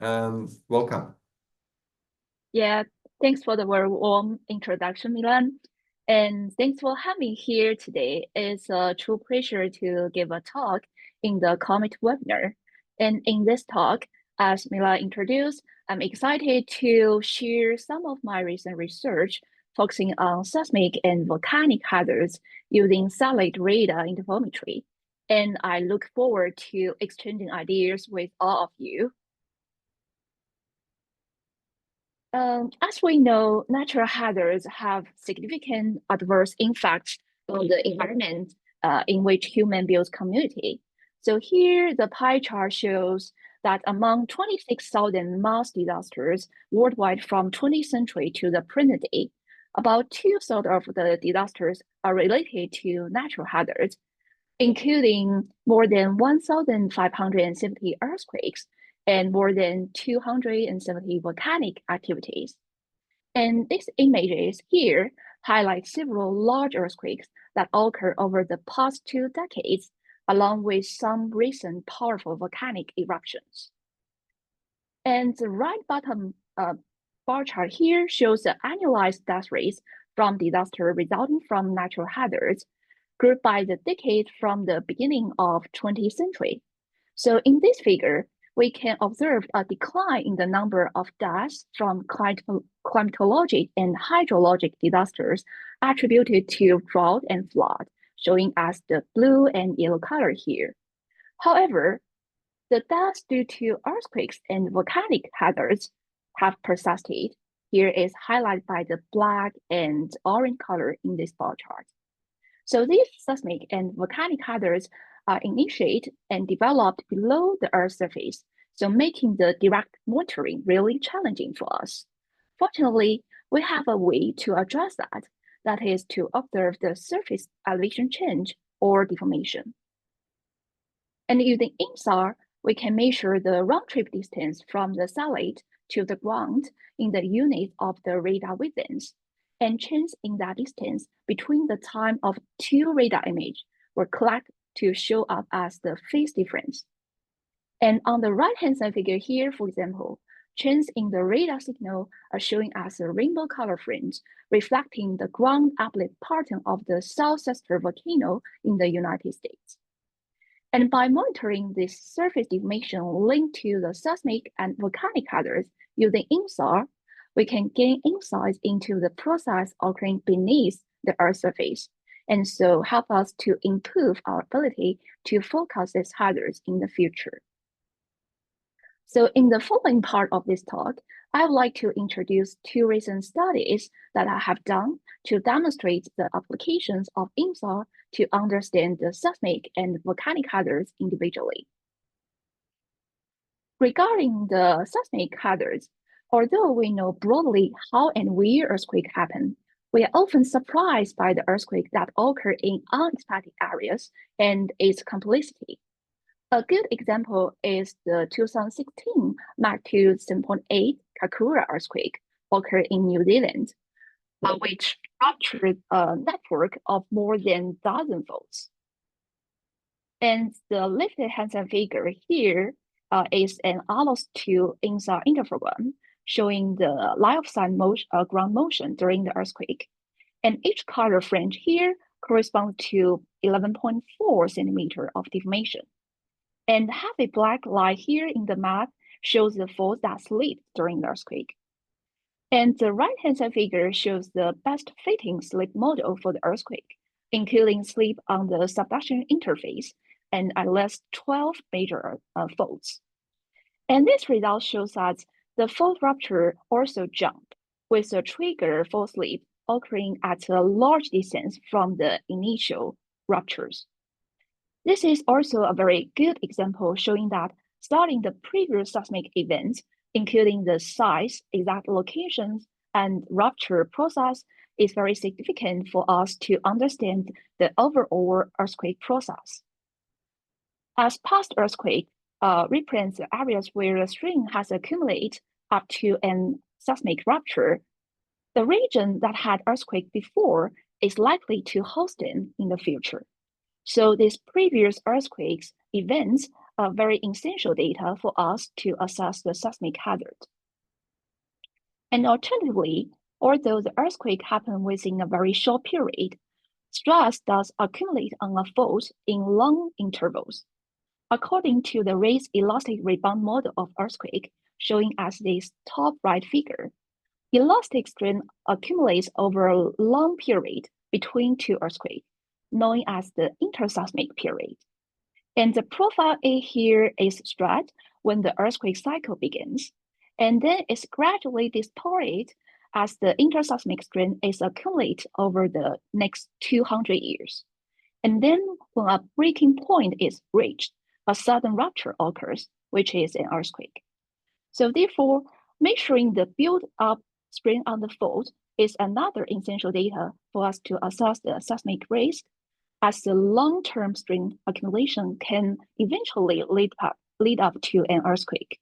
Welcome. Yeah, thanks for the very warm introduction, Milan. And thanks for having me here today. It's a true pleasure to give a talk in the COMET webinar. And in this talk, as Milan introduced, I'm excited to share some of my recent research focusing on seismic and volcanic hazards using satellite radar interferometry. And I look forward to exchanging ideas with all of you. As we know, natural hazards have significant adverse impacts on the environment in which human builds community. So here, the pie chart shows that among 26,000 mass disasters worldwide from 20th century to the present day, about 2/3 of the disasters are related to natural hazards, including more than 1,570 earthquakes and more than 270 volcanic activities. And these images here highlight several large earthquakes that occurred over the past 2 decades, along with some recent powerful volcanic eruptions. And the right bottom bar chart here shows the annualized death rates from disaster resulting from natural hazards, grouped by the decade from the beginning of 20th century. So in this figure, we can observe a decline in the number of deaths from climatologic and hydrologic disasters attributed to drought and flood, showing as the blue and yellow color here. However, the deaths due to earthquakes and volcanic hazards have persisted. Here is highlighted by the black and orange color in this bar chart. So these seismic and volcanic hazards are initiated and developed below the Earth's surface, so making the direct monitoring really challenging for us. Fortunately, we have a way to address that, that is to observe the surface elevation change or deformation. And using InSAR, we can measure the round-trip distance from the satellite to the ground in the unit of the radar wavelengths, and change in that distance between the time of 2 radar images were collected to show up as the phase difference. And on the right-hand side figure here, for example, change in the radar signal are showing as a rainbow color fringe, reflecting the ground uplift pattern of the South Sister volcano in the United States. And by monitoring this surface deformation linked to the seismic and volcanic hazards using InSAR, we can gain insights into the process occurring beneath the Earth's surface, and so help us to improve our ability to forecast these hazards in the future. So in the following part of this talk, I would like to introduce 2 recent studies that I have done to demonstrate the applications of InSAR to understand the seismic and volcanic hazards individually. Regarding the seismic hazards, although we know broadly how and where earthquakes happen, we are often surprised by the earthquake that occur in unexpected areas and its complexity. A good example is the 2016 magnitude 7.8 Kakura earthquake occurred in New Zealand, which ruptured a network of more than a dozen faults. And the lifted hand figure here is an analog to InSAR interferogram showing the line of sight ground motion during the earthquake. And each color fringe here corresponds to 11.4 centimeter of deformation. And the heavy black line here in the map shows the faults that slipped during the earthquake. And the right-hand side figure shows the best fitting slip model for the earthquake, including slip on the subduction interface and at least 12 major faults. And this result shows that the fault rupture also jumped, with the trigger fault slip occurring at a large distance from the initial ruptures. This is also a very good example showing that studying the previous seismic events, including the size, exact locations, and rupture process, is very significant for us to understand the overall earthquake process. As past earthquake represents the areas where the strain has accumulated up to an seismic rupture, the region that had earthquake before is likely to host them in the future. So these previous earthquakes events very essential data for us to assess the seismic hazard. And alternatively, although the earthquake happened within a very short period, stress does accumulate on a fault in long intervals. According to the raised elastic rebound model of earthquake, showing as this top right figure, elastic strain accumulates over a long period between two earthquakes, known as the interseismic period. And the profile A here is stress when the earthquake cycle begins, and then it's gradually distorted as the interseismic strain is accumulated over the next 200 years. And then when a breaking point is reached, a sudden rupture occurs, which is an earthquake. So therefore, measuring the build-up strain on the fault is another essential data for us to assess the seismic risk, as the long-term strain accumulation can eventually lead up to an earthquake.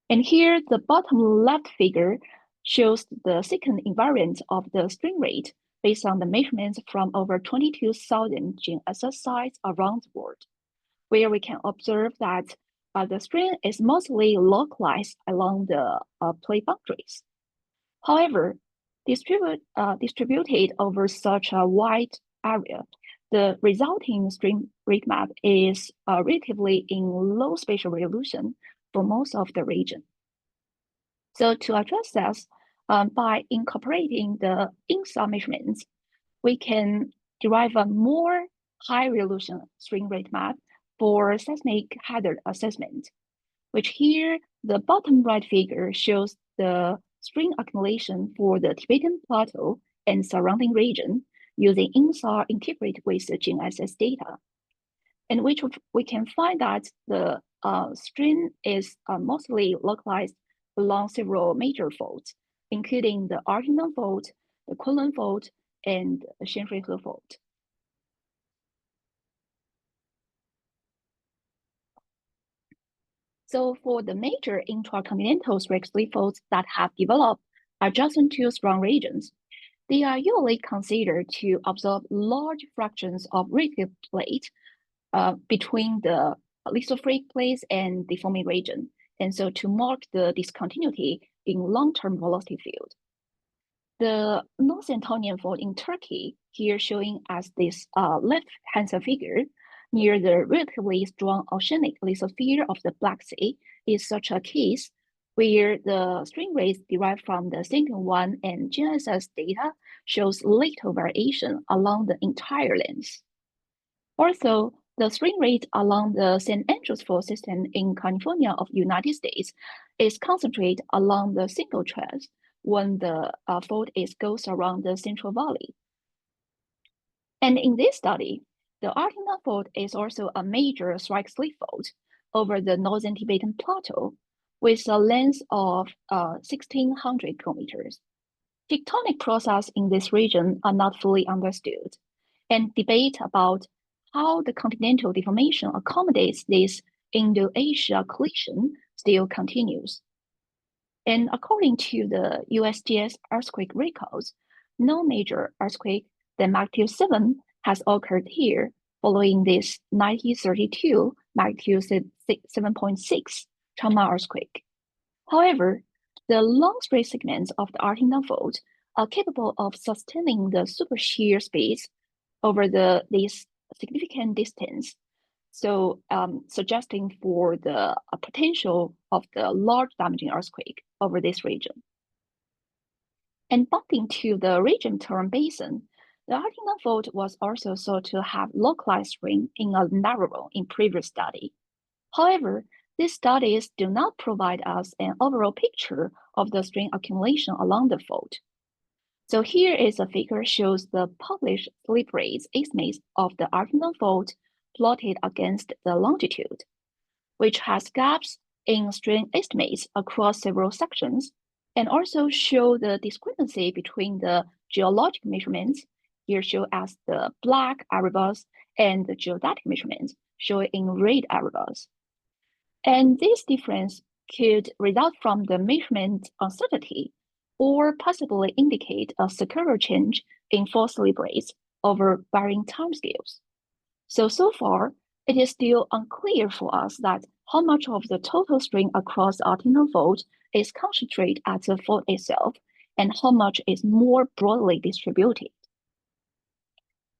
And here, the bottom left figure shows the second invariant of the strain rate based on the measurements from over 22,000 GNSS sites around the world, where we can observe that the strain is mostly localized along the plate boundaries. However, distributed over such a wide area, the resulting strain rate map is relatively in low spatial resolution for most of the region. So to address this, by incorporating the InSAR measurements, we can derive a more high-resolution strain rate map for seismic hazard assessment, which here, the bottom right figure shows the strain accumulation for the Tibetan Plateau and surrounding region using InSAR integrated with the GNSS data, in which we can find that the strain is mostly localized along several major faults, including the Artinan fault, the Kunlun fault, and the Shenhui fault. So for the major intracontinental strike-slip faults that have developed adjacent to strong regions, they are usually considered to absorb large fractions of relative plate between the lithospheric plates and deforming region, and so to mark the discontinuity in long-term velocity field. The North Anatolian fault in Turkey, here showing as this left-hand side figure, near the relatively strong oceanic lithosphere of the Black Sea, is such a case where the strain rates derived from the Sentinel 1 and GNSS data shows little variation along the entire length. Also, the strain rate along the San Andreas fault system in California of United States is concentrated along the single trace when the fault goes around the Central Valley. And in this study, the Artinan fault is also a major strike-slip fault over the northern Tibetan Plateau with a length of 1,600 kilometers. Tectonic processes in this region are not fully understood, and debate about how the continental deformation accommodates this Indo-Asia collision still continues. And according to the USGS earthquake records, no major earthquake than magnitude 7 has occurred here following this 1932 magnitude 7.6 trauma earthquake. However, the long straight segments of the Artinan fault are capable of sustaining the super shear speeds over this significant distance, so suggesting for the potential of the large damaging earthquake over this region. And bumping to the region-term basin, the Artinan fault was also thought to have localized strain in a narrow in previous study. However, these studies do not provide us an overall picture of the strain accumulation along the fault. So here is a figure shows the published slip rates estimates of the Artinan fault plotted against the longitude, which has gaps in strain estimates across several sections, and also show the discrepancy between the geologic measurements, here shown as the black areas, and the geodetic measurements, shown in red areas. And this difference could result from the measurement uncertainty, or possibly indicate a secular change in fault slip rates over varying timescales. So far, it is still unclear for us that how much of the total strain across the artisanal fault is concentrated at the fault itself and how much is more broadly distributed.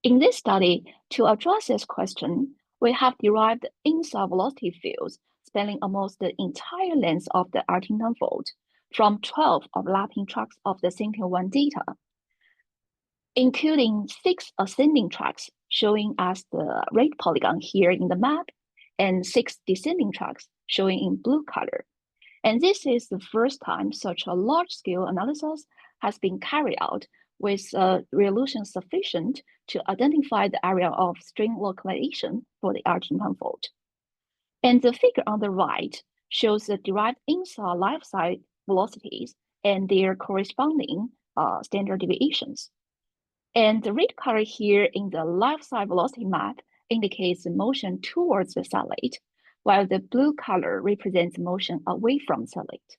In this study, to address this question, we have derived InSAR velocity fields spanning almost the entire length of the artisanal fault from 12 overlapping tracks of the Sentinel-1 data, including 6 ascending tracks showing as the red polygon here in the map, and 6 descending tracks showing in blue color. And this is the first time such a large-scale analysis has been carried out with resolution sufficient to identify the area of strain localization for the artisanal fault. And the figure on the right shows the derived InSAR life-side velocities and their corresponding standard deviations. And the red color here in the life-side velocity map indicates the motion towards the satellite, while the blue color represents motion away from satellite.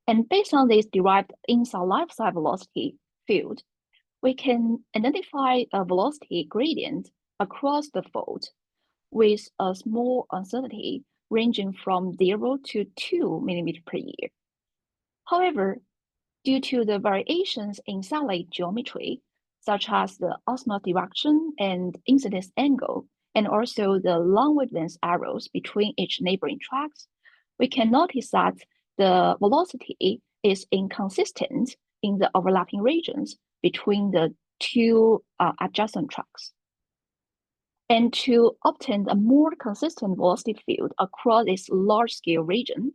And based on this derived InSAR life-side velocity field, we can identify a velocity gradient across the fault with a small uncertainty ranging from 0 to 2 millimeters per year. However, due to the variations in satellite geometry, such as the azimuth direction and incidence angle, and also the long wavelength arrows between each neighboring tracks, we can notice that the velocity is inconsistent in the overlapping regions between the two adjacent tracks. And to obtain a more consistent velocity field across this large-scale region,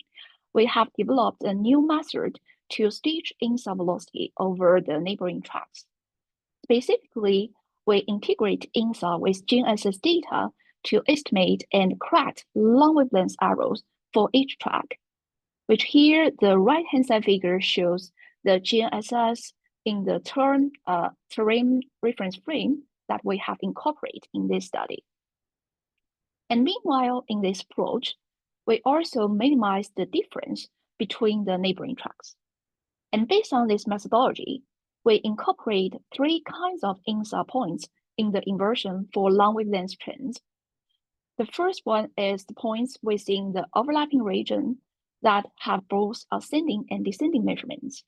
we have developed a new method to stitch InSAR velocity over the neighboring tracks. Specifically, we integrate InSAR with GNSS data to estimate and correct long wavelength arrows for each track, which here the right-hand side figure shows the GNSS in the terrain reference frame that we have incorporated in this study. And meanwhile, in this approach, we also minimize the difference between the neighboring tracks. And based on this methodology, we incorporate 3 kinds of InSAR points in the inversion for long wavelength trends. The first one is the points within the overlapping region that have both ascending and descending measurements.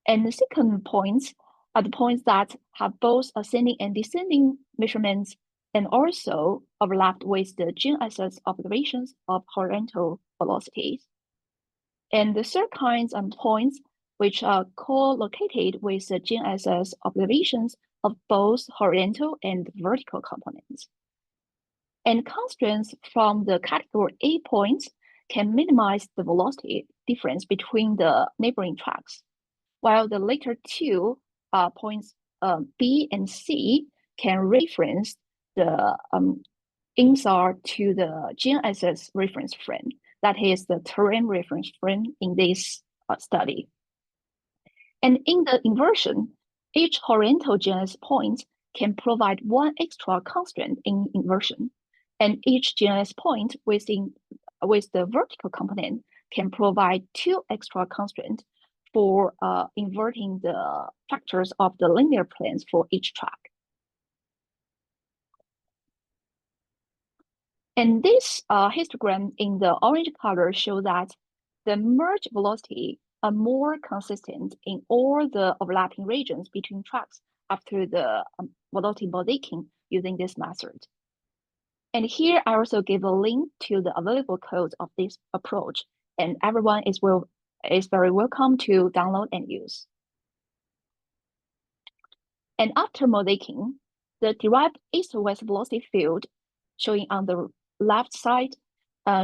And the second points are the points that have both ascending and descending measurements and also overlapped with the GNSS observations of horizontal velocities. And the third kinds of points which are co-located with the GNSS observations of both horizontal and vertical components. And constraints from the category A points can minimize the velocity difference between the neighboring tracks, while the later 2 points B and C can reference the InSAR to the GNSS reference frame, that is the terrain reference frame in this study. And in the inversion, each horizontal GNSS point can provide 1 extra constraint in inversion, and each GNSS point with the vertical component can provide 2 extra constraints for inverting the factors of the linear planes for each track. And this histogram in the orange color shows that the merge velocity are more consistent in all the overlapping regions between tracks after the velocity mosaicing using this method. And here I also give a link to the available code of this approach, and everyone is very welcome to download and use. And after mosaicing, the derived east-west velocity field showing on the left side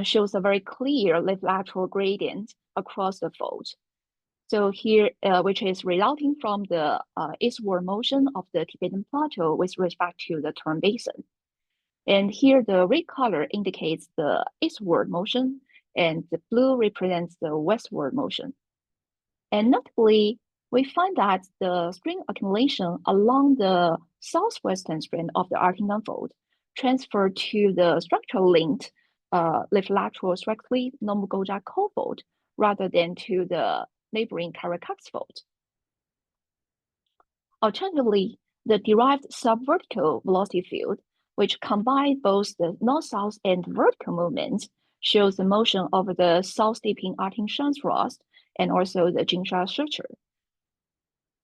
shows a very clear lateral gradient across the fault. So here, which is resulting from the eastward motion of the Tibetan Plateau with respect to the Turan Basin. And here the red color indicates the eastward motion and the blue represents the westward motion. And notably, we find that the strain accumulation along the southwestern strand of the Artingan fault transferred to the structural linked lateral Swexley Nomgoja coal fault rather than to the neighboring Caracas fault. Alternatively, the derived subvertical velocity field, which combine both the north-south and vertical movements, shows the motion of the south-dipping Artin-Shan's rust and also the Jinsha structure,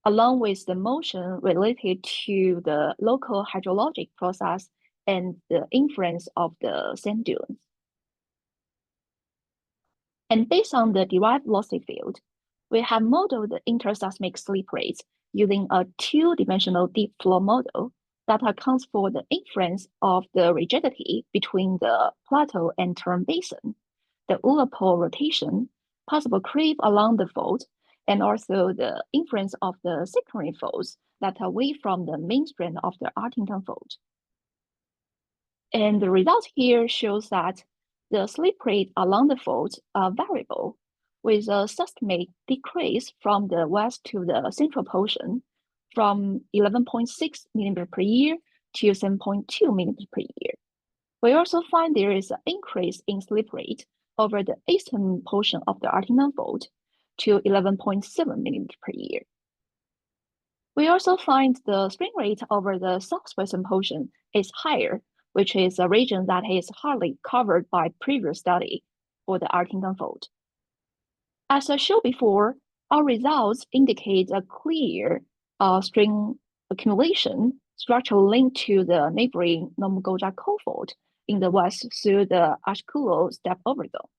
along with the motion related to the local hydrologic process and the influence of the sand dunes. And based on the derived velocity field, we have modeled the interseismic slip rates using a two-dimensional deep flow model that accounts for the influence of the rigidity between the plateau and turn basin, the Ullapool rotation, possible creep along the fault, and also the influence of the secondary faults that are away from the main strand of the Artington fault. And the result here shows that the slip rate along the fault are variable, with a seismic decrease from the west to the central portion from 11.6 millimeter per year to 7.2 millimeter per year. We also find there is an increase in slip rate over the eastern portion of the Artington fault to 11.7 millimeter per year. We also find the strain rate over the southwestern portion is higher, which is a region that is hardly covered by previous study for the Artington fault. As I showed before, our results indicate a clear strain accumulation structural link to the neighboring Nomgoja coal fault in the west through the Ashkulo step over zone.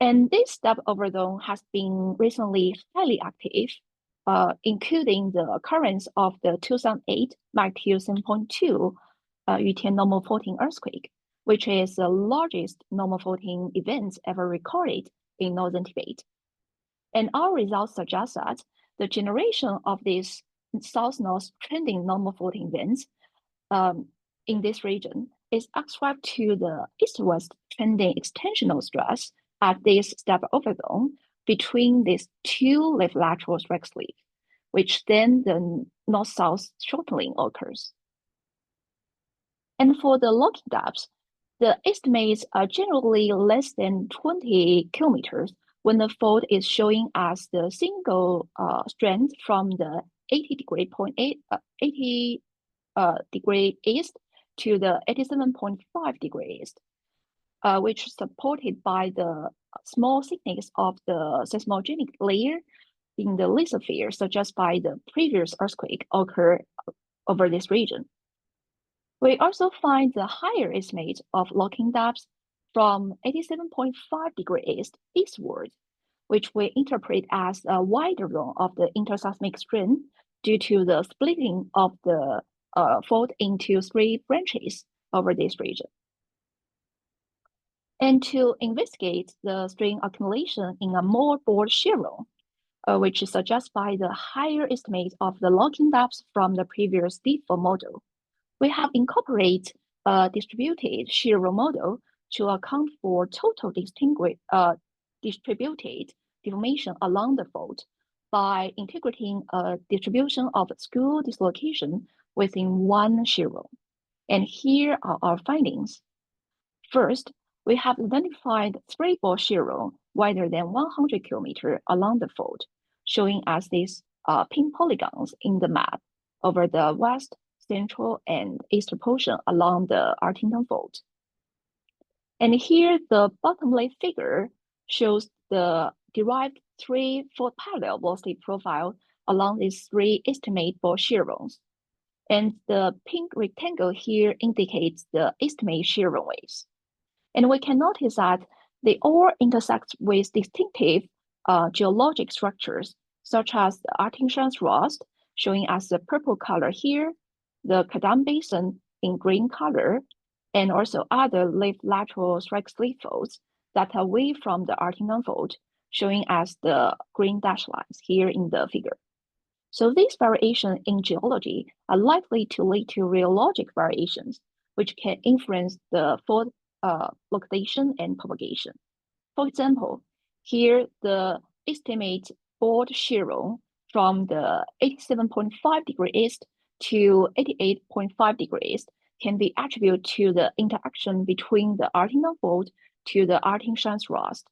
And this step over zone has been recently highly active, including the occurrence of the 2008 magnitude 7.2 Yutian normal faulting earthquake, which is the largest normal faulting event ever recorded in northern Tibet. And our results suggest that the generation of these south-north trending normal faulting events in this region is ascribed to the east-west trending extensional stress at this step over zone between these two left lateral strike sleeves, which then the north-south shortening occurs. And for the locking depths, the estimates are generally less than 20 kilometers when the fault is showing as the single strand from the 80 degree east to the 87.5 degree east, which is supported by the small thickness of the seismogenic layer in the lithosphere, suggested by the previous earthquake occurred over this region. We also find the higher estimate of locking depths from 87.5 degree east eastward, which we interpret as a wider zone of the interseismic strain due to the splitting of the fault into three branches over this region. And to investigate the strain accumulation in a more broad shear zone, which is suggested by the higher estimate of the locking depths from the previous deep flow model, we have incorporated a distributed shear zone model to account for total distributed deformation along the fault by integrating a distribution of screw dislocation within one shear zone. And here are our findings. First, we have identified three ball shear zone wider than 100 kilometers along the fault, showing as these pink polygons in the map over the west, central, and eastern portion along the Artington fault. And here, the bottom left figure shows the derived three fault parallel velocity profile along these three estimate ball shear zones. And the pink rectangle here indicates the estimate shear zone waves. And we can notice that they all intersect with distinctive geologic structures, such as the Artin-Shan's rust, showing as the purple color here, the Kadam Basin in green color, and also other left lateral strike slip faults that are away from the Artington fault, showing as the green dashed lines here in the figure. So these variations in geology are likely to lead to rheologic variations, which can influence the fault localization and propagation. For example, here the estimate board shear zone from the 87.5 degree east to 88.5 degree east can be attributed to the interaction between the Artington fault to the Artin-Shan's rust.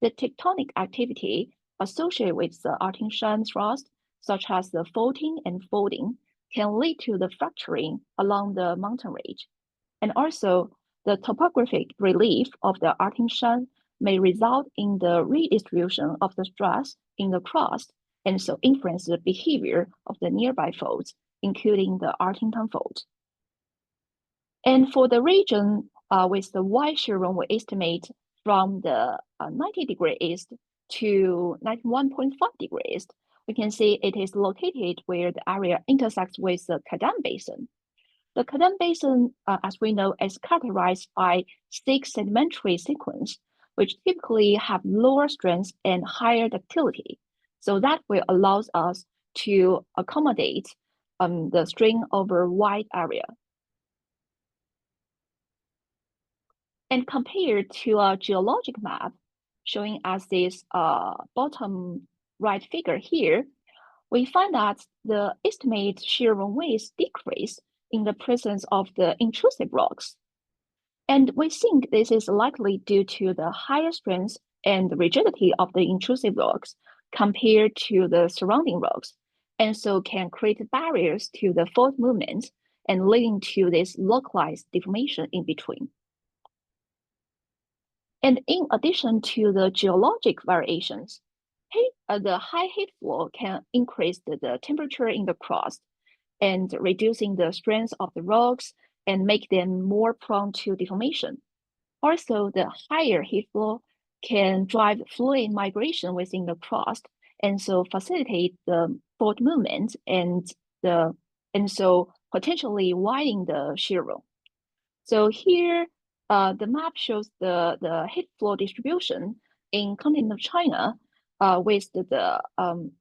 The tectonic activity associated with the Artin-Shan's rust, such as the faulting and folding, can lead to the fracturing along the mountain range. And also, the topographic relief of the Lin Shen may result in the redistribution of the stress in the crust, and so influence the behavior of the nearby folds, including the Artington fold. And for the region with the Y shear zone, we estimate from the 90° east to 91.5° east. We can see it is located where the area intersects with the Kadam Basin. The Kadam Basin, as we know, is characterized by 6 sedimentary sequences, which typically have lower strength and higher ductility. So that will allow us to accommodate the strain over wide area. And compared to a geologic map, showing as this bottom right figure here, we find that the estimated shear zone width decrease in the presence of the intrusive rocks. And we think this is likely due to the higher strength and rigidity of the intrusive rocks compared to the surrounding rocks, and so can create barriers to the fault movement and leading to this localized deformation in between. And in addition to the geologic variations, the high heat flow can increase the temperature in the crust and reducing the strength of the rocks and make them more prone to deformation. Also, the higher heat flow can drive fluid migration within the crust and so facilitate the fault movement and so potentially widen the shear zone. So here, the map shows the heat flow distribution in continent of China with the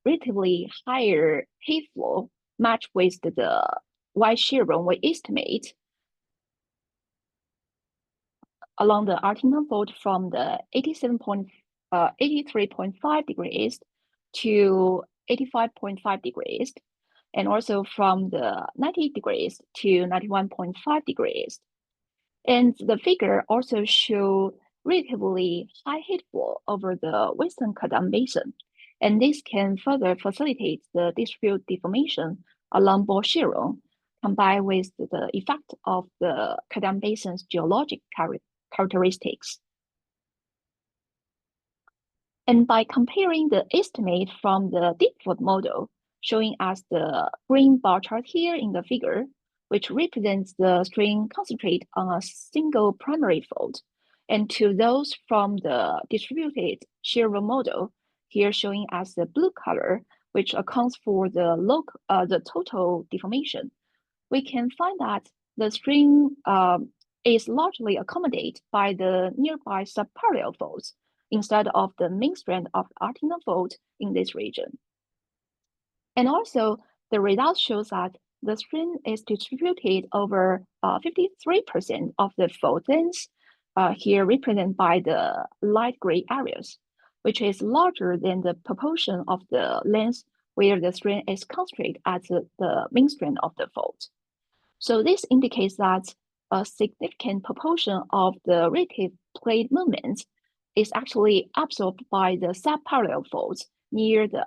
relatively higher heat flow matched with the Y shear zone we estimate along the Artington fold from the 83.5° to 85.5°, and also from the 90° to 91.5°. And the figure also shows relatively high heat flow over the Western Kadam Basin, and this can further facilitate the distributed deformation along both shear zone, combined with the effect of the Kadam Basin's geologic characteristics. And by comparing the estimate from the deep fault model, showing as the green bar chart here in the figure, which represents the strain concentrate on a single primary fault, and to those from the distributed shear zone model, here showing as the blue color, which accounts for the total deformation, we can find that the strain is largely accommodated by the nearby subparallel faults instead of the main strand of the Artington fault in this region. And also, the result shows that the strain is distributed over 53% of the fault length, here represented by the light gray areas, which is larger than the proportion of the length where the strain is concentrated at the main strand of the fault. So this indicates that a significant proportion of the relative plate movement is actually absorbed by the subparallel faults near the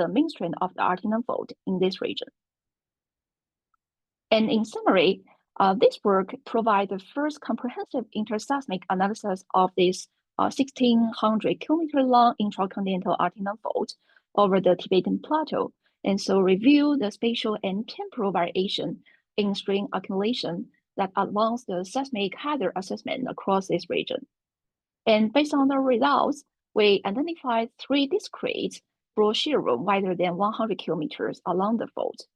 main strand of the Artington fault in this region. And in summary, this work provides the first comprehensive interseismic analysis of this 1,600-kilometer long intracontinental Artington fault over the Tibetan Plateau, and so review the spatial and temporal variation in strain accumulation that advanced the seismic hazard assessment across this region. And based on the results, we identified 3 discrete broad shear zone wider than 100 kilometers along the fault.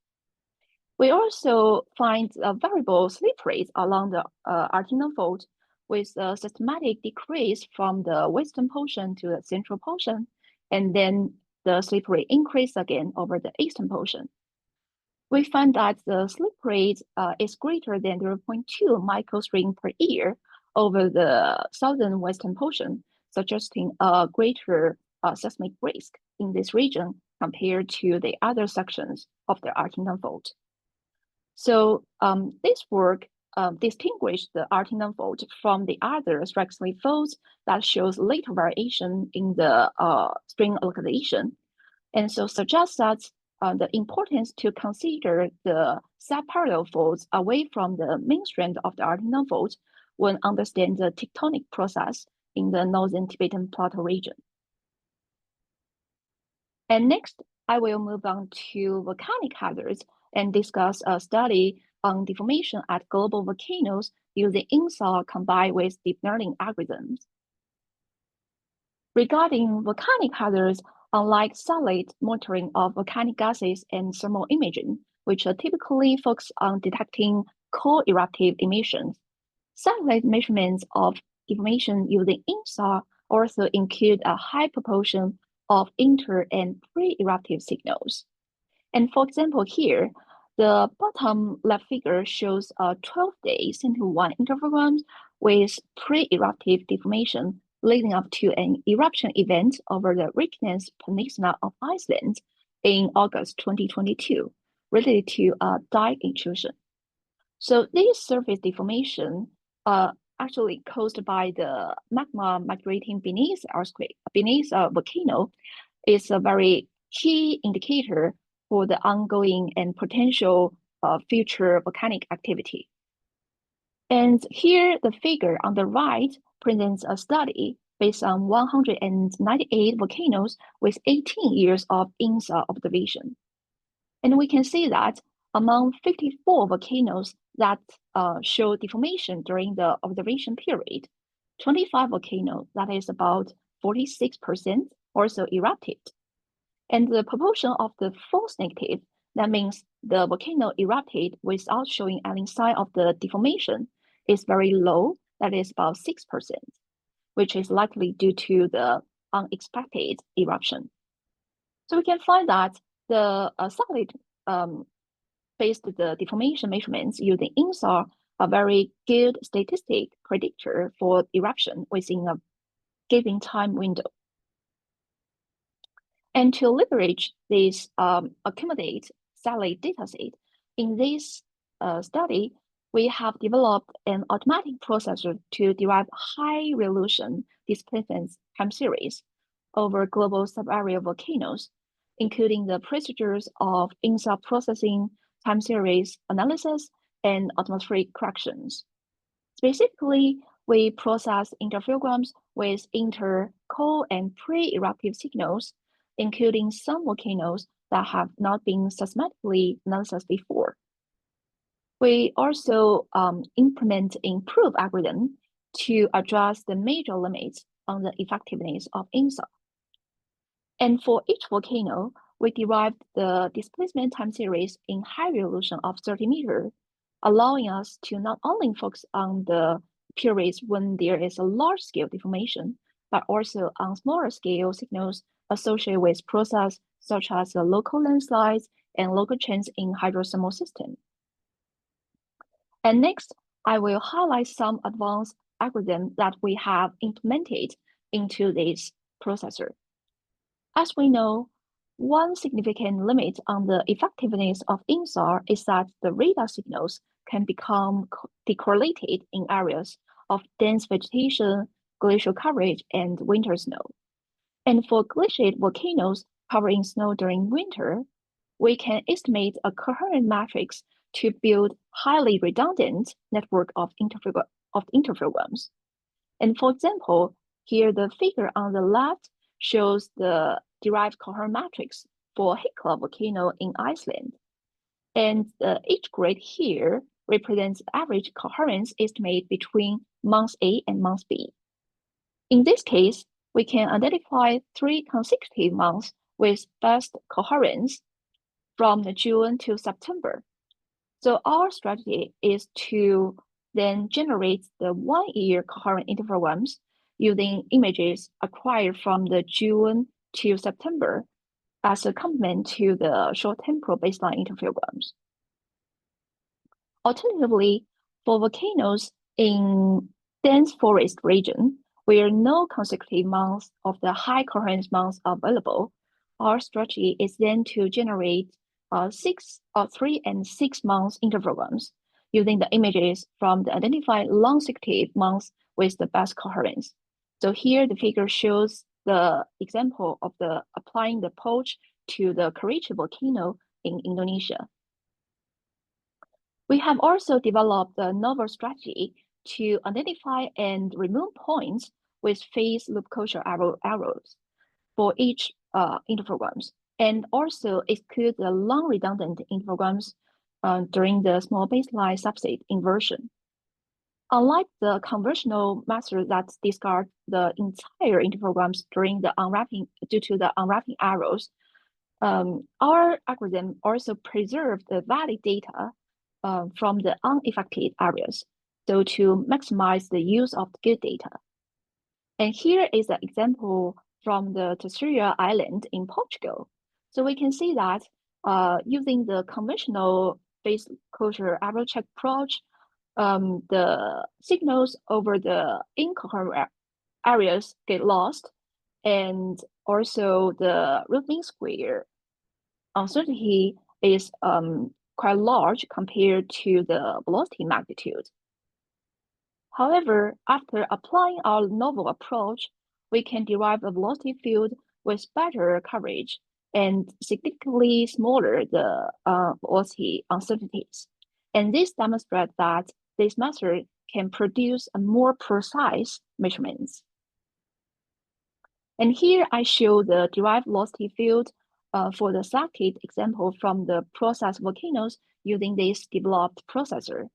We also find variable slip rates along the Artington fault with a systematic decrease from the western portion to the central portion, and then the slip rate increase again over the eastern portion. We find that the slip rate is greater than 0.2 microstrain per year over the southern western portion, suggesting a greater seismic risk in this region compared to the other sections of the Artington fault. So this work distinguished the Artington fault from the other strike slip faults that shows later variation in the strain localization, and so suggests that the importance to consider the subparallel faults away from the main strand of the Artesian fault when understand the tectonic process in the northern Tibetan Plateau region. And next, I will move on to volcanic hazards and discuss a study on deformation at global volcanoes using InSAR combined with deep learning algorithms. Regarding volcanic hazards, unlike satellite monitoring of volcanic gases and thermal imaging, which are typically focus on detecting co-eruptive emissions, satellite measurements of deformation using InSAR also include a high proportion of inter and pre-eruptive signals. And for example, here, the bottom left figure shows a 12-day center-1 interferogram with pre-eruptive deformation leading up to an eruption event over the Reykjanes Peninsula of Iceland in August 2022, related to a dike intrusion. So this surface deformation actually caused by the magma migrating beneath a volcano is a very key indicator for the ongoing and potential future volcanic activity. And here, the figure on the right presents a study based on 198 volcanoes with 18 years of InSAR observation. And we can see that among 54 volcanoes that show deformation during the observation period, 25 volcanoes, that is about 46%, also erupted. And the proportion of the false negative, that means the volcano erupted without showing any sign of the deformation, is very low, that is about 6%, which is likely due to the unexpected eruption. So we can find that the satellite based the deformation measurements using InSAR a very good statistic predictor for eruption within a given time window. And to leverage this accumulate satellite dataset, in this study, we have developed an automatic processor to derive high-resolution displacement time series over global subarea volcanoes, including the procedures of InSAR processing, time series analysis, and atmospheric corrections. Specifically, we process interferograms with inter, co, and pre-eruptive signals, including some volcanoes that have not been systematically analyzed before. We also implement improved algorithm to address the major limits on the effectiveness of InSAR. And for each volcano, we derived the displacement time series in high resolution of 30 meters, allowing us to not only focus on the periods when there is a large-scale deformation, but also on smaller scale signals associated with processes such as the local landslides and local changes in hydrothermal system. And next, I will highlight some advanced algorithms that we have implemented into this processor. As we know, one significant limit on the effectiveness of InSAR is that the radar signals can become decorrelated in areas of dense vegetation, glacial coverage, and winter snow. And for glaciated volcanoes covering snow during winter, we can estimate a coherent matrix to build highly redundant network of interferograms. And for example, here the figure on the left shows the derived coherent matrix for Hekla volcano in Iceland. And each grid here represents average coherence estimate between month A and month B. In this case, we can identify 3 consecutive months with best coherence from June to September. So our strategy is to then generate the 1-year coherent interferograms using images acquired from the June to September as a complement to the short temporal baseline interferograms. Alternatively, for volcanoes in dense forest region, where no consecutive months of the high coherence months are available, our strategy is then to generate 3 and 6 months interferograms using the images from the identified consecutive months with the best coherence. So here the figure shows the example of the applying the poach to the Keriche volcano in Indonesia. We have also developed a novel strategy to identify and remove points with phase loop closure arrows for each interferograms, and also exclude the long redundant interferograms during the small baseline subset inversion. Unlike the conventional method that discards the entire interferograms during the unwrapping due to the unwrapping arrows, our algorithm also preserves the valid data from the unaffected areas, so to maximize the use of the good data. And here is an example from the Terceira Island in Portugal. So we can see that using the conventional phase closure arrow check approach, the signals over the incoherent areas get lost, and also the root mean square uncertainty is quite large compared to the velocity magnitude. However, after applying our novel approach, we can derive a velocity field with better coverage and significantly smaller the velocity uncertainties. And this demonstrates that this method can produce a more precise measurements. And here I show the derived velocity field for the selected example from the processed volcanoes using this developed processor.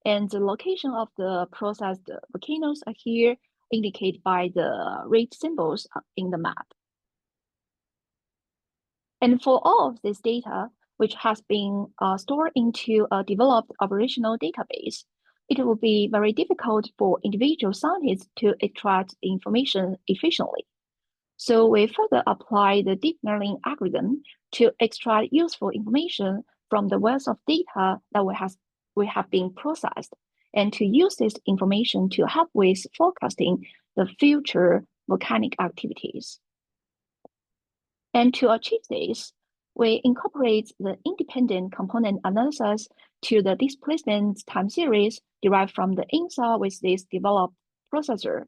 And the location of the processed volcanoes are here indicated by the red symbols in the map. And for all of this data, which has been stored into a developed operational database, it will be very difficult for individual scientists to extract the information efficiently. So we further apply the deep learning algorithm to extract useful information from the wealth of data that we have been processed, and to use this information to help with forecasting the future volcanic activities. And to achieve this, we incorporate the independent component analysis to the displacement time series derived from the InSAR with this developed processor.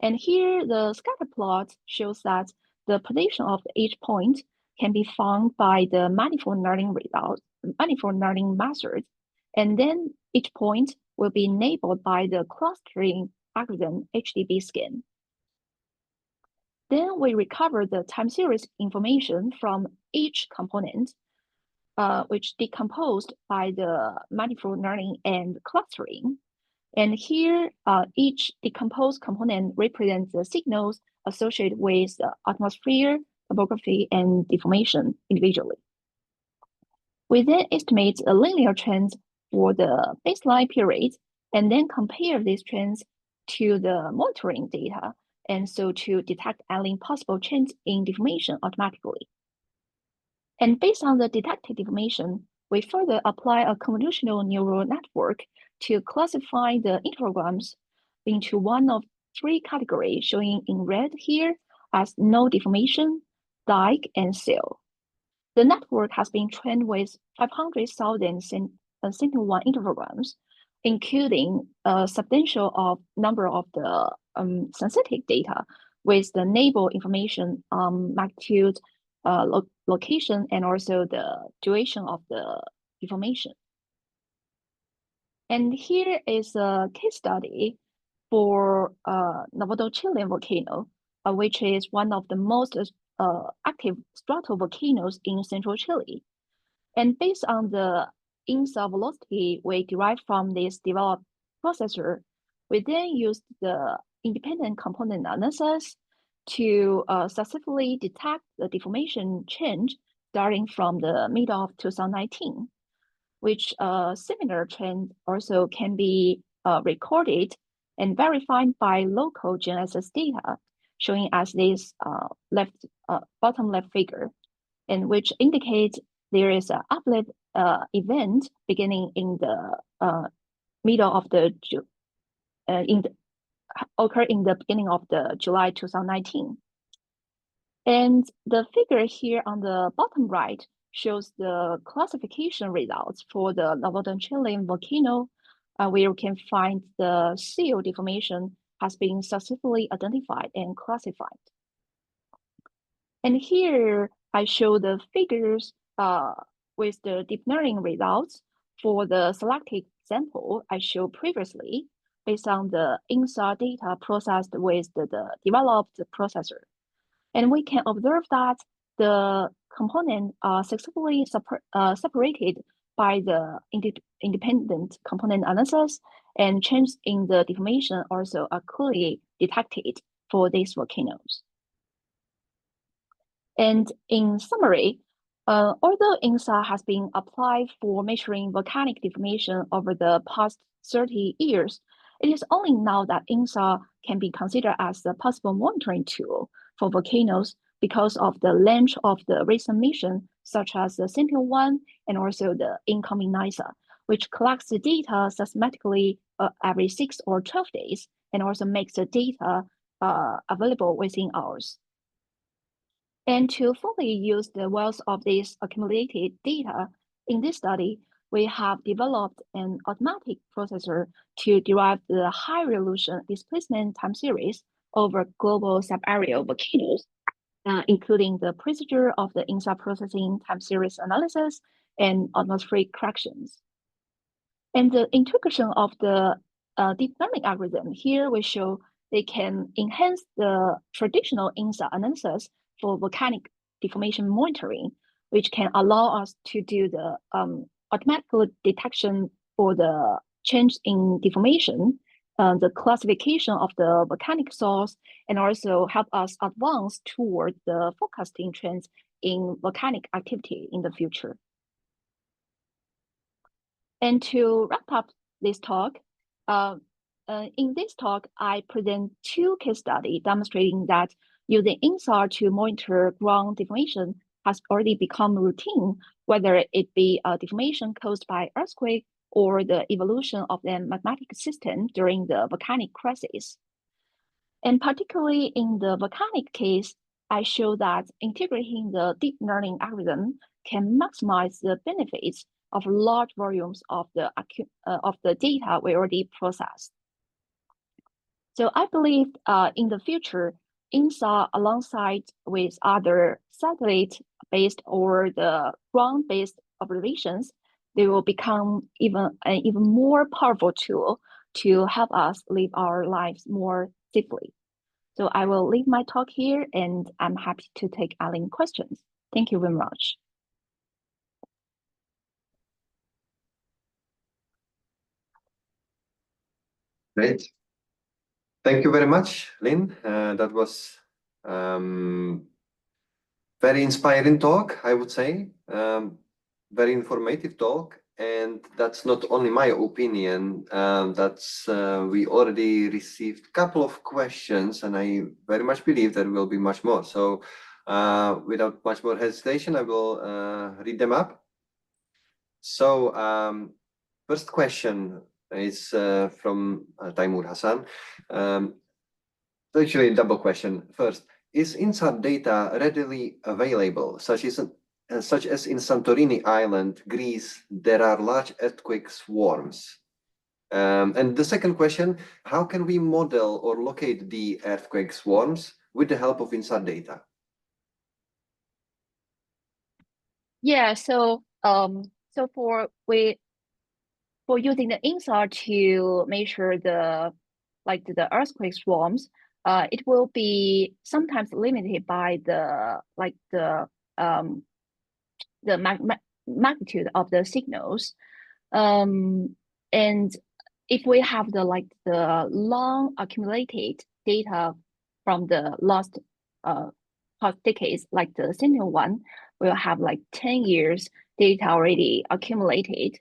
And here the scatter plot shows that the position of each point can be found by the manifold learning method. And then each point will be enabled by the clustering algorithm HDB scan. Then we recover the time series information from each component, which decomposed by the manifold learning and clustering. And here, each decomposed component represents the signals associated with the atmosphere, topography, and deformation individually. We then estimate a linear trend for the baseline period, and then compare these trends to the monitoring data, and so to detect any possible change in deformation automatically. And based on the detected deformation, we further apply a convolutional neural network to classify the interferograms into one of three categories shown in red here as no deformation, dike, and sail. The network has been trained with 500,000 Sentinel-1 interferograms, including a substantial number of the synthetic data with the enable information magnitude, location, and also the duration of the deformation. And here is a case study for Novato Chilean volcano, which is one of the most active stratovolcanoes in central Chile. And based on the InSAR velocity we derived from this developed processor, we then used the independent component analysis to successfully detect the deformation change starting from the middle of 2019, which similar trend also can be recorded and verified by local GNSS data, showing as this bottom left figure, and which indicates there is an uplift event beginning in the middle of the occur in the beginning of the July 2019. And the figure here on the bottom right shows the classification results for the Novato Chilean volcano, where you can find the seal deformation has been successfully identified and classified. And here I show the figures with the deep learning results for the selected sample I showed previously based on the InSAR data processed with the developed processor. And we can observe that the components are successfully separated by the independent component analysis, and changes in the deformation also are clearly detected for these volcanoes. And in summary, although InSAR has been applied for measuring volcanic deformation over the past 30 years, it is only now that InSAR can be considered as a possible monitoring tool for volcanoes because of the length of the recent mission, such as the Sentinel-1 and also the incoming NISA, which collects the data systematically every 6 or 12 days, and also makes the data available within hours. And to fully use the wealth of this accumulated data, in this study, we have developed an automatic processor to derive the high-resolution displacement time series over global subaerial volcanoes, including the procedure of the InSAR processing time series analysis and atmospheric corrections. And the integration of the deep learning algorithm, here we show they can enhance the traditional InSAR analysis for volcanic deformation monitoring, which can allow us to do the automatic detection for the change in deformation, the classification of the volcanic source, and also help us advance toward the forecasting trends in volcanic activity in the future. And to wrap up this talk, in this talk, I present 2 case studies demonstrating that using InSAR to monitor ground deformation has already become routine, whether it be a deformation caused by earthquake or the evolution of the magmatic system during the volcanic crisis. And particularly in the volcanic case, I show that integrating the deep learning algorithm can maximize the benefits of large volumes of the data we already processed. So I believe in the future, InSAR alongside with other satellite-based or the ground-based observations, they will become an even more powerful tool to help us live our lives more safely. So I will leave my talk here, and I'm happy to take any questions. Thank you very much. Great. Thank you very much, Lin. That was very inspiring talk, I would say. Very informative talk. And that's not only my opinion, we already received a couple of questions, and I very much believe there will be much more. So without much more hesitation, I will read them up. So first question is from Taimur Hassan. Actually, a double question. First, is InSAR data readily available, such as in Santorini Island, Greece, there are large earthquake swarms? And the second question, how can we model or locate the earthquake swarms with the help of InSAR data? Yeah, so for using the InSAR to measure the earthquake swarms, it will be sometimes limited by the magnitude of the signals, and if we have the long accumulated data from the last past decades, like the Sentinel-1, we'll have 10 years data already accumulated.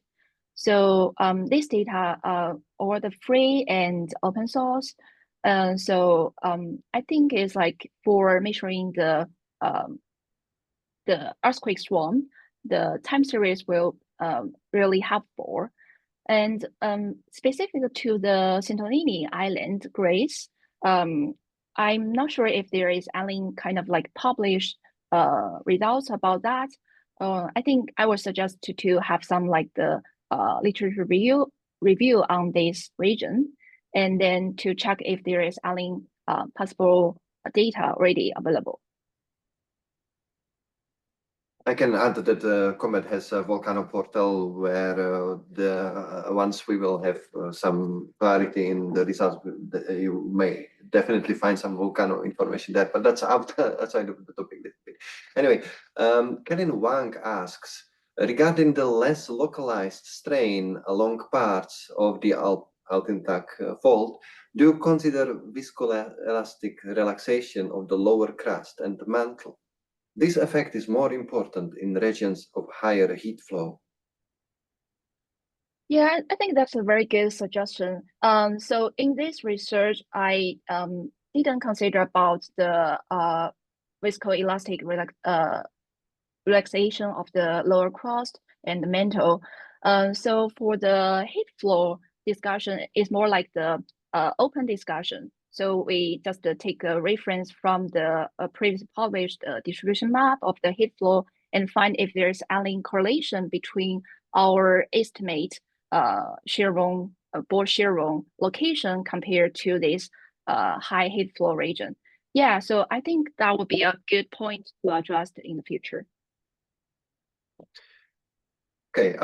So this data are all the free and open source. So I think it's for measuring the earthquake swarm, the time series will really helpful. And specific to the Santorini Island, Greece, I'm not sure if there is any kind of published results about that. I think I would suggest to have some the literature review on this region, and then to check if there is any possible data already available. I can add that COMET has a volcano portal where once we will have some clarity in the results, you may definitely find some volcano information there, but that's outside of the topic. Anyway, Karen Wang asks, regarding the less localized strain along parts of the Altintac fault, do you consider viscoelastic relaxation of the lower crust and the mantle? This effect is more important in regions of higher heat flow. Yeah, I think that's a very good suggestion. So in this research, I didn't consider about the viscoelastic relaxation of the lower crust and the mantle. So for the heat flow discussion, it's more like the open discussion. So we just take a reference from the previous published distribution map of the heat flow and find if there's any correlation between our estimate Bore shear location compared to this high heat flow region. Yeah, so I think that would be a good point to address in the future. Okay,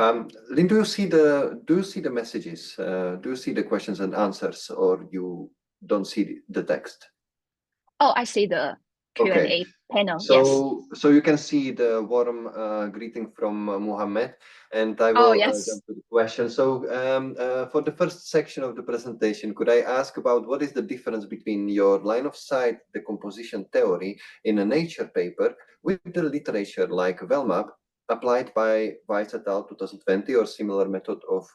Lin, do you see the messages? Do you see the questions and answers, or you don't see the text? Oh, I see the Q&A panel. So you can see the warm greeting from Muhammad, and I will jump to the question. So for the first section of the presentation, could I ask about what is the difference between your line of sight decomposition theory in a Nature paper with the literature like VELMAP applied by Weiss et al. 2020 or similar method of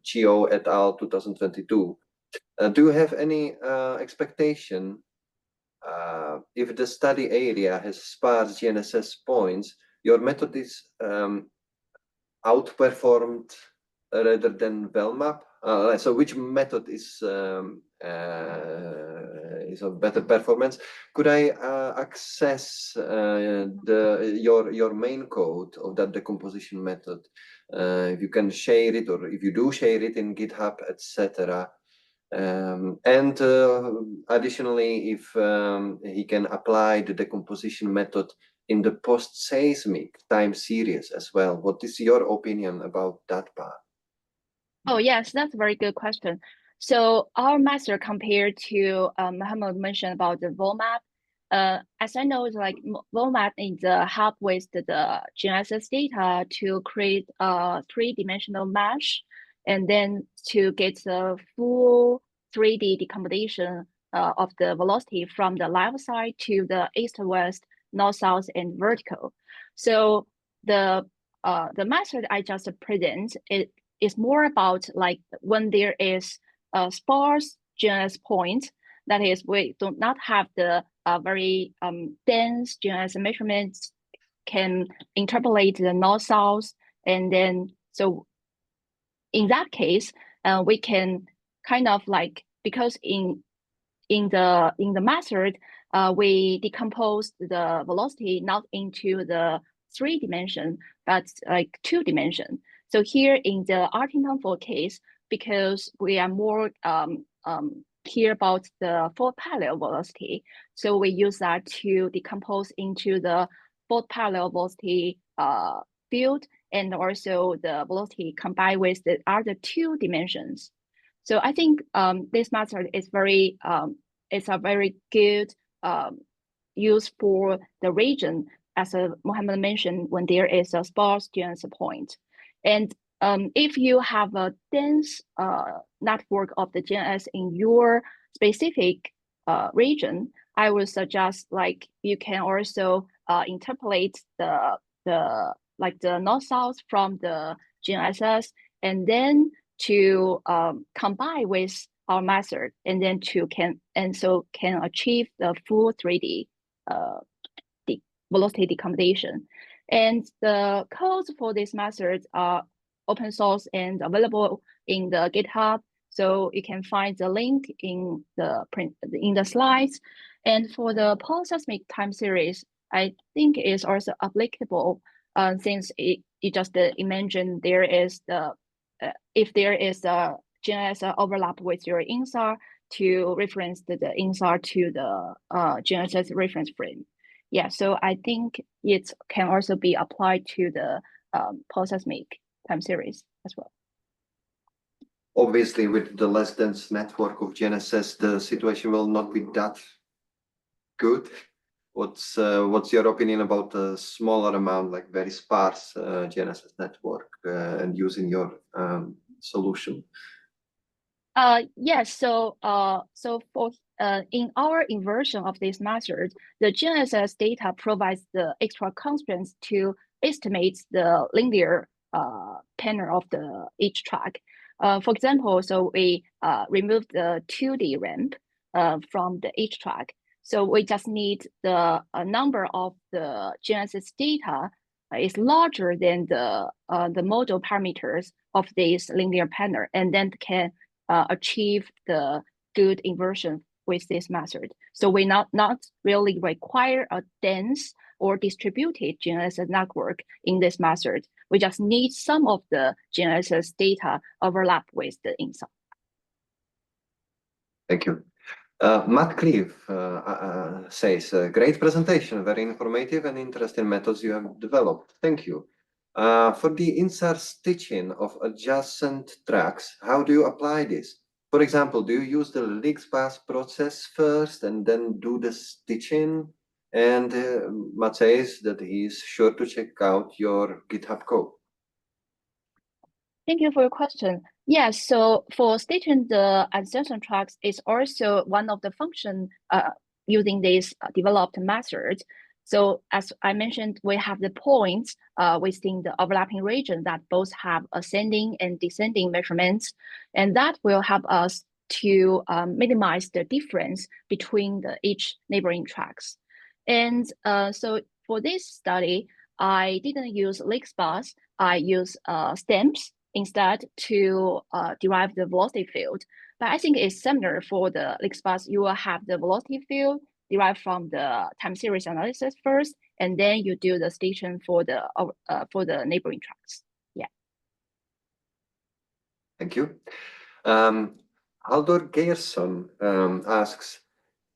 Chio et al. 2022? Do you have any expectation if the study area has sparse GNSS points, your method is outperformed rather than VELMAP? So which method is of better performance? Could I access your main code of that decomposition method? If you can share it, or if you do share it in GitHub, etc. And additionally, if he can apply the decomposition method in the post-seismic time series as well. What is your opinion about that part? Oh, yes, that's a very good question. So our method compared to Muhammad mentioned about the VOMAP, as I know, like VOMAP is help with the GNSS data to create a three-dimensional mesh, and then to get the full 3D decomposition of the velocity from the left side to the east-west, north-south, and vertical. So the method I just present is more about like when there is a sparse GNSS point, that is, we do not have the very dense GNSS measurements, can interpolate the north-south, and then so in that case, we can kind of like, because in the method, we decompose the velocity not into the 3-dimension, but like 2-dimension. So here in the Artintanfold case, because we are more care about the fault parallel velocity, so we use that to decompose into the fault parallel velocity field, and also the velocity combined with the other 2 dimensions. So I think this method is it's a very good use for the region, as Mohammed mentioned, when there is a sparse GNSS point. And if you have a dense network of the GNSS in your specific region, I would suggest like you can also interpolate the north-south from the GNSS, and then to combine with our method, and then can achieve the full 3D velocity decomposition. And the codes for this method are open source and available in the GitHub. So you can find the link in the slides. And for the post-seismic time series, I think is also applicable since it just imagine there is if there is a GNSS overlap with your InSAR, to reference the InSAR to the GNSS reference frame. Yeah, so I think it can also be applied to the post-seismic time series as well. Obviously, with the less dense network of GNSS, the situation will not be that good. What's your opinion about a smaller amount, like very sparse GNSS network, and using your solution? Yes, so for in our inversion of this method, the GNSS data provides the extra constraints to estimate the linear tenor of the each track. For example, so we remove the 2D ramp from the each track. So we just need the number of the GNSS data is larger than the model parameters of this linear tenor, and then can achieve the good inversion with this method. So we not really require a dense or distributed GNSS network in this method. We just need some of the GNSS data overlap with the InSAR. Thank you. Matt Cleve says, great presentation, very informative and interesting methods you have developed. Thank you. For the InSAR stitching of adjacent tracks, how do you apply this? For example, do you use the LigSpace process first and then do the stitching? And Matt says that he's sure to check out your GitHub code. Thank you for your question. Yes, so for stitching the adjacent tracks is also one of the function using this developed method. So as I mentioned, we have the points within the overlapping region that both have ascending and descending measurements, and that will help us to minimize the difference between each neighboring tracks. And so for this study, I didn't use LigSpace, I use stamps instead to derive the velocity field. But I think it's similar for the LigSpace. You will have the velocity field derived from the time series analysis first, and then you do the station for the neighboring tracks. Yeah. Thank you. Haldor Gerson asks,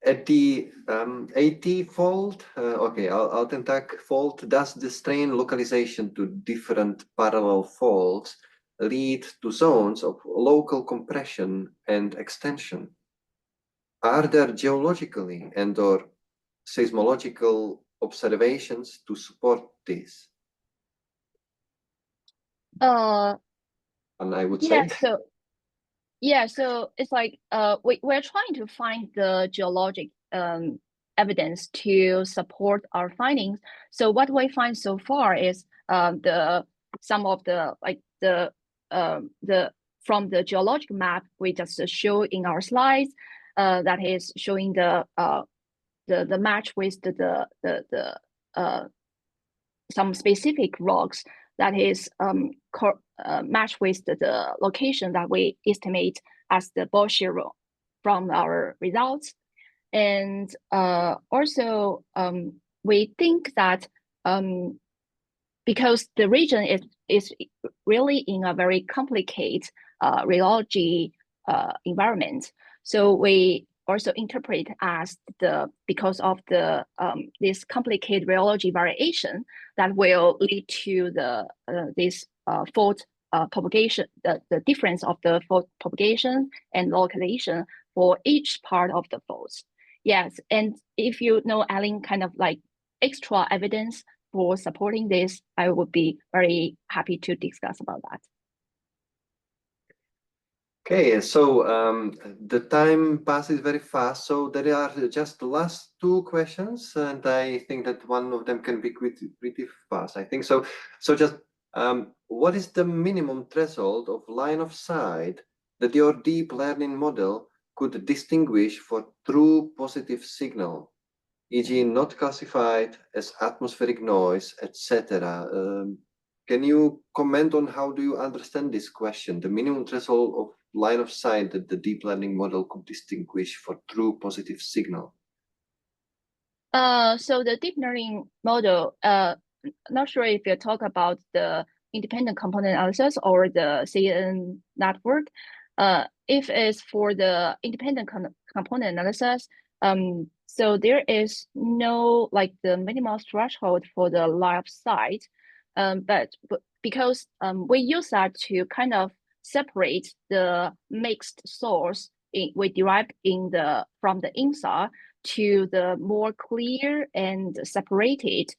at the AT fault, okay, Altentak fault, does the strain localization to different parallel faults lead to zones of local compression and extension? Are there geologically and or seismological observations to support this? And I would say, so it's like we're trying to find the geologic evidence to support our findings. So what we find so far is some of the from the geologic map we just show in our slides, that is showing the match with the some specific rocks that is matched with the location that we estimate as the ball zero from our results. And also we think that because the region is really in a very complicated rheology environment, so we also interpret as because of the this complicated rheology variation that will lead to this fault propagation, the difference of the fault propagation and localization for each part of the faults. Yes, and if you know any kind of like extra evidence for supporting this, I would be very happy to discuss about that. Okay, so the time passes very fast, so there are just the last two questions, and I think that one of them can be pretty fast, I think. So just what is the minimum threshold of line of sight that your deep learning model could distinguish for true positive signal, e.g. not classified as atmospheric noise, etc.? Can you comment on how do you understand this question, the minimum threshold of line of sight that the deep learning model could distinguish for true positive signal? So the deep learning model, not sure if you talk about the independent component analysis or the CNN network. If it's for the independent component analysis, So there is no like the minimal threshold for the line of sight, but because we use that to kind of separate the mixed source we derived from the InSAR to the more clear and separated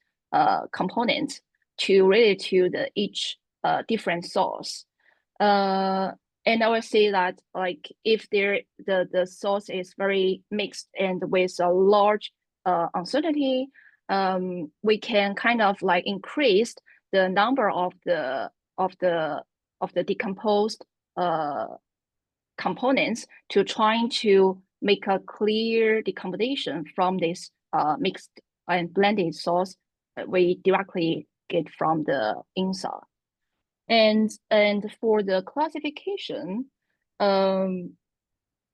component related to each different source. And I would say that like if the source is very mixed and with a large uncertainty, we can kind of like increase the number of the decomposed components to trying to make a clear decomposition from this mixed and blended source that we directly get from the InSAR. And for the classification,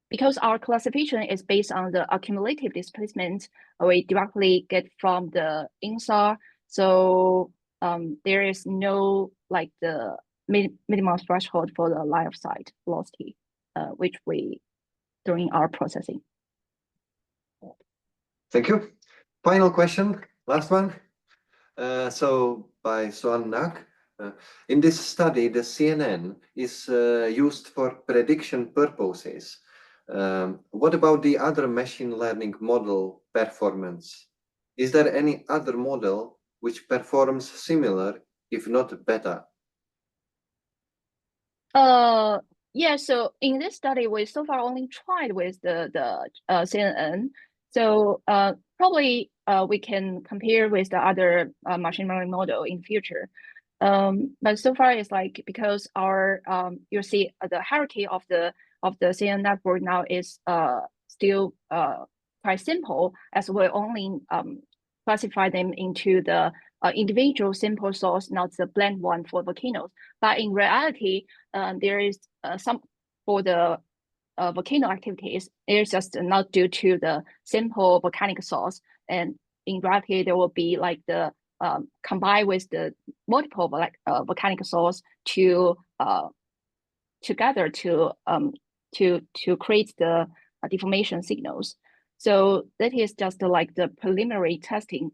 because our classification is based on the accumulative displacement we directly get from the InSAR, so there is no like the minimum threshold for the line of sight velocity, which we during our processing. Thank you. Final question, last one. So by Soan Nak. In this study, the CNN is used for prediction purposes. What about the other machine learning model performance? Is there any other model which performs similar, if not better? Yeah, so in this study, we so far only tried with the CNN. So probably we can compare with the other machine learning model in future. But so far it's like because our you see the hierarchy of the CNN network now is still quite simple, as we only classify them into the individual simple source, not the blend one for volcanoes. But in reality, there is some for the volcano activities, it's just not due to the simple volcanic source. And in reality, there will be like the combined with the multiple volcanic source to together to create the deformation signals. So that is just like the preliminary testing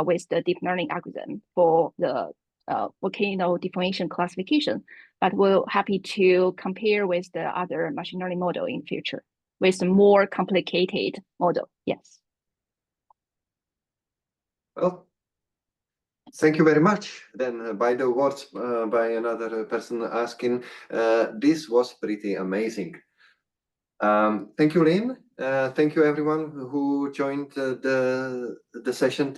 with the deep learning algorithm for the volcano deformation classification. But we're happy to compare with the other machine learning model in future with a more complicated model. Yes. Well, thank you very much. Then by the words by another person asking, this was pretty amazing. Thank you, Lin. Thank you everyone who joined the session today.